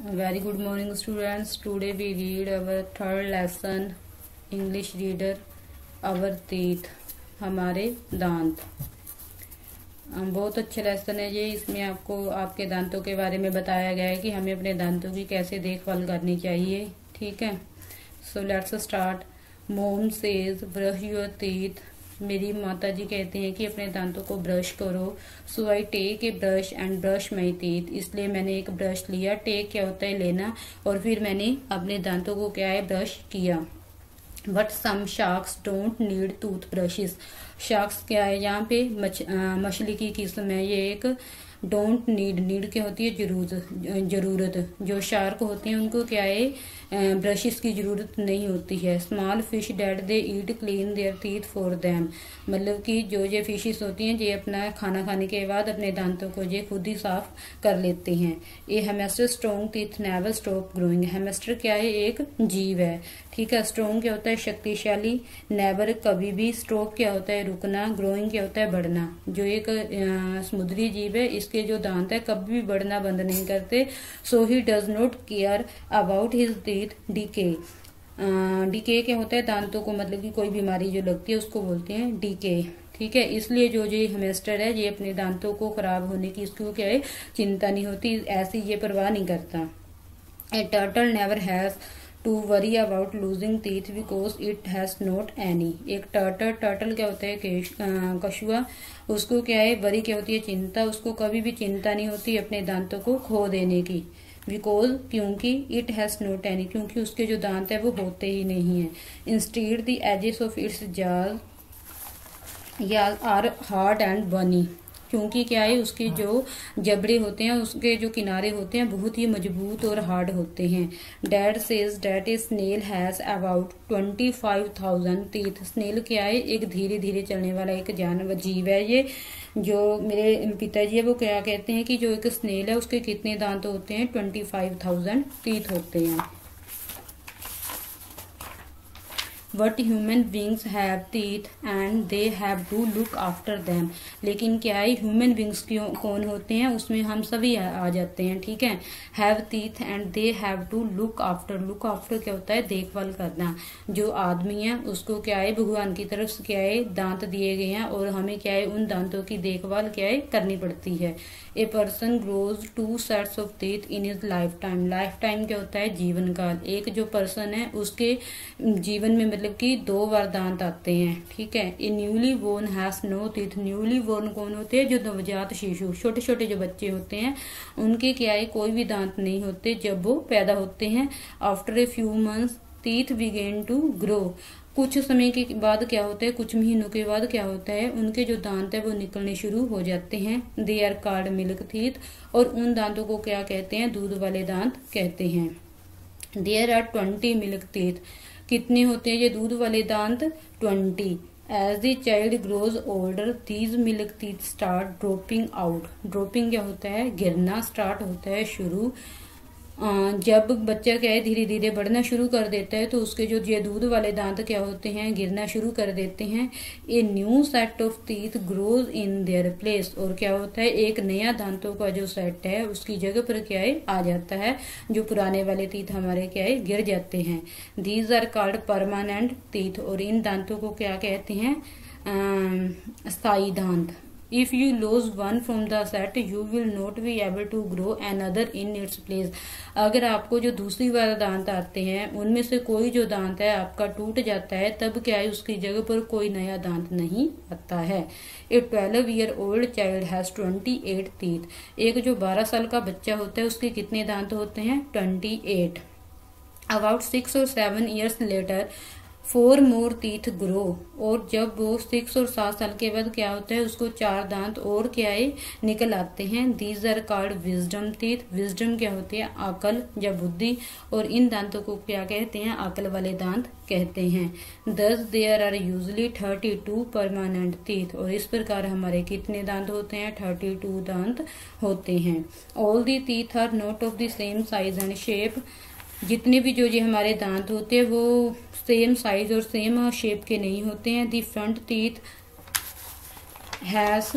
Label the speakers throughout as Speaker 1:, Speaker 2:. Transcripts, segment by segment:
Speaker 1: Very good morning, students. Today we read our third lesson, English reader. Our teeth, हमारे दांत। बहुत अच्छा lesson है ये। इसमें आपको आपके दांतों के बारे में बताया गया है कि हमें अपने दांतों की कैसे देखभाल करनी चाहिए। ठीक है, so let's start. Mom says brush your teeth. मेरी माता जी कहते हैं कि अपने दांतों को ब्रश करो। So I take a brush and brush my teeth. इसलिए मैंने एक ब्रश लिया। टेक क्या होता है लेना, और फिर मैंने अपने दांतों को क्या है ब्रश किया। But some sharks don't need tooth brushes. Sharks क्या है यहाँ पे मछली की किस्म है ये एक। डोंट नीड क्या होती है जरूरत। जो शार्क होते हैं उनको क्या है ब्रशेस की जरूरत नहीं होती है। Small fish that they eat clean their teeth for them. मतलब कि जो ये फिशेस होती हैं ये अपना खाना खाने के बाद अपने दांतों को ये खुद ही साफ कर लेते हैं। A hamster strong teeth never stop growing. Hamster क्या है एक जीव है। ठीक है, स्ट्रॉन्ग क्या होता है शक्तिशाली, नेवर कभी भी, स्टॉप क्या होता है रुकना, ग्रोइंग क्या होता है बढ़ना। जो एक समुद्री जीव है इसके जो दांत है कभी भी बढ़ना बंद नहीं करते। So he does not care about his teeth decay. Decay क्या होता है दांतों को, मतलब कि कोई बीमारी जो लगती है उसको बोलते हैं डीके। ठीक है, इसलिए जो ये हैमस्टर है ये अपने दांतों को खराब होने की इसको क्या है चिंता नहीं होती, ऐसी ये परवाह नहीं करता। A turtle never has to worry about losing teeth because it has not any. एक टर्टल क्या होता है कछुआ, उसको क्या है वरी क्या होती है चिंता, उसको कभी भी चिंता नहीं होती अपने दांतों को खो देने की। बिकॉज क्योंकि इट हैज नॉट एनी, क्योंकि उसके जो दांत है वो होते ही नहीं है। Instead the edges of its jaws are hard and bony. क्योंकि क्या है उसके जो जबड़े होते हैं उसके जो किनारे होते हैं बहुत ही मजबूत और हार्ड होते हैं। Dad says that a snail has about 25,000 teeth. Snail क्या है एक धीरे धीरे चलने वाला एक जानवर जीव है ये। जो मेरे पिताजी है वो क्या कहते हैं कि जो एक स्नेल है उसके कितने दांत होते हैं 25,000 टीथ होते हैं। But human beings have teeth and they have to look after them। लेकिन क्या है ह्यूमन बींग्स क्यों कौन होते हैं उसमें हम सभी आ जाते हैं। ठीक है, have teeth and they have to look after. Look after क्या होता है देखभाल करना। जो आदमी है उसको क्या है भगवान की तरफ से क्या है दांत दिए गए हैं और हमें क्या है उन दांतों की देखभाल क्या है करनी पड़ती है। A person grows 2 sets of teeth in his life time. Life time क्या होता है जीवन काल। एक जो पर्सन है उसके जीवन में मतलब कि 2 बार दांत आते हैं। ठीक है, a newly born has no teeth. Newly born कौन होते हैं जो नवजात शिशु छोटे छोटे जो बच्चे होते हैं उनके क्या है कोई भी दांत नहीं होते जब वो पैदा होते हैं। After a few months teeth begin to grow. कुछ समय के बाद क्या होता है कुछ महीनों के बाद क्या होता है उनके जो दांत है वो निकलने शुरू हो जाते हैं। They are called milk teeth. और उन दांतों को क्या कहते हैं दूध वाले दांत कहते हैं। There are 20 milk teeth. कितने होते हैं ये दूध वाले दांत 20। As the child grows older these milk teeth start dropping out. Dropping क्या होता है गिरना स्टार्ट होता है शुरू। जब बच्चा क्या है धीरे धीरे बढ़ना शुरू कर देता है तो उसके जो ये दूध वाले दांत क्या होते हैं गिरना शुरू कर देते हैं। A new set of teeth grows in their place. और क्या होता है एक नया दांतों का जो सेट है उसकी जगह पर क्या है आ जाता है। जो पुराने वाले टीथ हमारे क्या है गिर जाते हैं। These are called permanent teeth. और इन दांतों को क्या कहते हैं स्थायी दांत। If you lose one from the set, you will not be able to grow another in its place। अगर आपको जो दूसरी बार दांत आते हैं उनमें से कोई जो दांत है आपका टूट जाता है तब क्या है उसकी जगह पर कोई नया दांत नहीं आता है। ए 12-year old child has 28 teeth। एक जो 12 साल का बच्चा होता है उसके कितने दांत होते हैं 28। About 6 or 7 years later 4 more teeth grow। और जब वो 6 और 7 साल के बाद क्या होता है उसको 4 दांत और क्या है निकल आते हैं। These are called wisdom teeth. Wisdom क्या होती है अकल या बुद्धि। और इन दांतों को क्या कहते हैं अकल वाले दांत कहते हैं। Thus there are usually 32 permanent teeth. और इस प्रकार हमारे कितने दांत होते हैं 32 दांत होते हैं। All the teeth are not of the same size and shape. जितने भी जो ये हमारे दांत होते हैं वो सेम साइज और सेम शेप के नहीं होते हैं। The front teeth has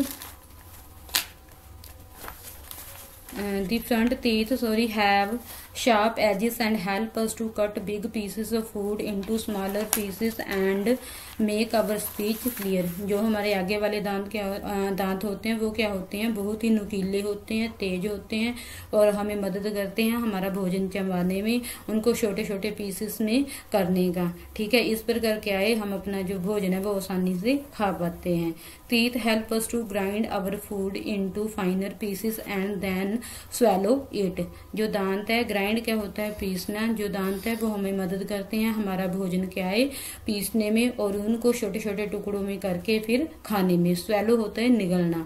Speaker 1: The front teeth, have sharp edges and help us to cut big pieces of food into smaller pieces and make our speech clear. जो हमारे आगे वाले दांत होते हैं वो क्या होते हैं, बहुत ही नुकीले होते हैं, तेज होते हैं और हमें मदद करते हैं हमारा भोजन चबाने में, उनको छोटे छोटे पीसेस में करने का। ठीक है, इस प्रकार क्या है, हम अपना जो भोजन है वो आसानी से खा पाते हैं। Teeth help us to grind our food into finer pieces and then swallow it. जो दांत है, ग्राइंड क्या होता है, पीसना, जो दांत है वो हमें मदद करते हैं हमारा भोजन क्या है, पीसने में और उनको छोटे छोटे टुकड़ों में करके फिर खाने में। swallow होता है निगलना।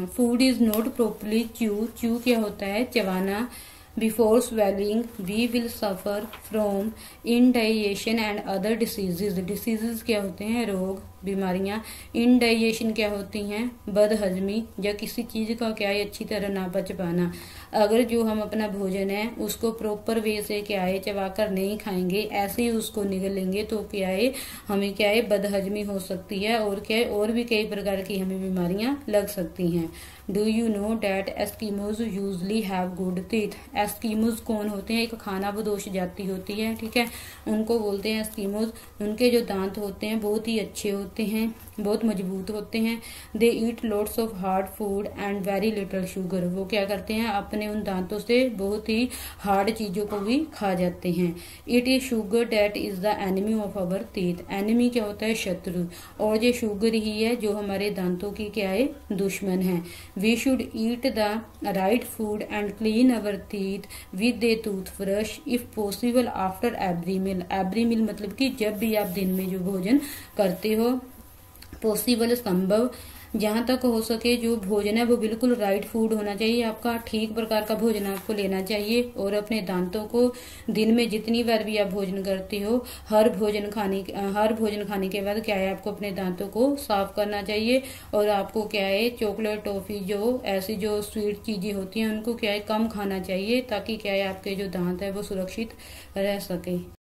Speaker 1: Food is not properly chew क्या होता है, चबाना। Before swallowing, we will suffer from indigestion and other diseases. Diseases क्या होते हैं, रोग, बीमारियां। indigestion क्या होती हैं, बदहजमी, या किसी चीज का क्या है अच्छी तरह ना पच पाना। अगर जो हम अपना भोजन है उसको प्रॉपर वे से क्या है चबा कर नहीं खाएंगे, ऐसे ही उसको निगल लेंगे तो क्या है हमें क्या है बदहजमी हो सकती है और क्या है और भी कई प्रकार की हमें बीमारियां लग सकती हैं। Do you know that Eskimos usually have good teeth. Eskimos कौन होते हैं, एक खानाबदोश जाति होती है, ठीक है, उनको बोलते हैं एस्किमोज। उनके जो दांत होते हैं बहुत ही अच्छे होते हैं, बहुत मजबूत होते हैं। They eat lots of hard food and very little sugar. वो क्या करते हैं, अपने उन दांतों से बहुत ही हार्ड चीजों को भी खा जाते हैं। It is sugar that is the enemy of our teeth. Enemy क्या होता है, शत्रु, और ये शुगर ही है जो हमारे दांतों की क्या है, दुश्मन है। We should eat the right food and clean our teeth with a tooth brush if possible after every meal. Every meal मतलब कि जब भी आप दिन में जो भोजन करते हो, पॉसिबल संभव, जहां तक हो सके जो भोजन है वो बिल्कुल राइट फूड होना चाहिए, आपका ठीक प्रकार का भोजन आपको लेना चाहिए। और अपने दांतों को दिन में जितनी बार भी आप भोजन करते हो, हर भोजन खाने के बाद क्या है आपको अपने दांतों को साफ करना चाहिए। और आपको क्या है चॉकलेट, टॉफी, जो ऐसी जो स्वीट चीजें होती हैं उनको क्या है कम खाना चाहिए, ताकि क्या है आपके जो दांत है वो सुरक्षित रह सके।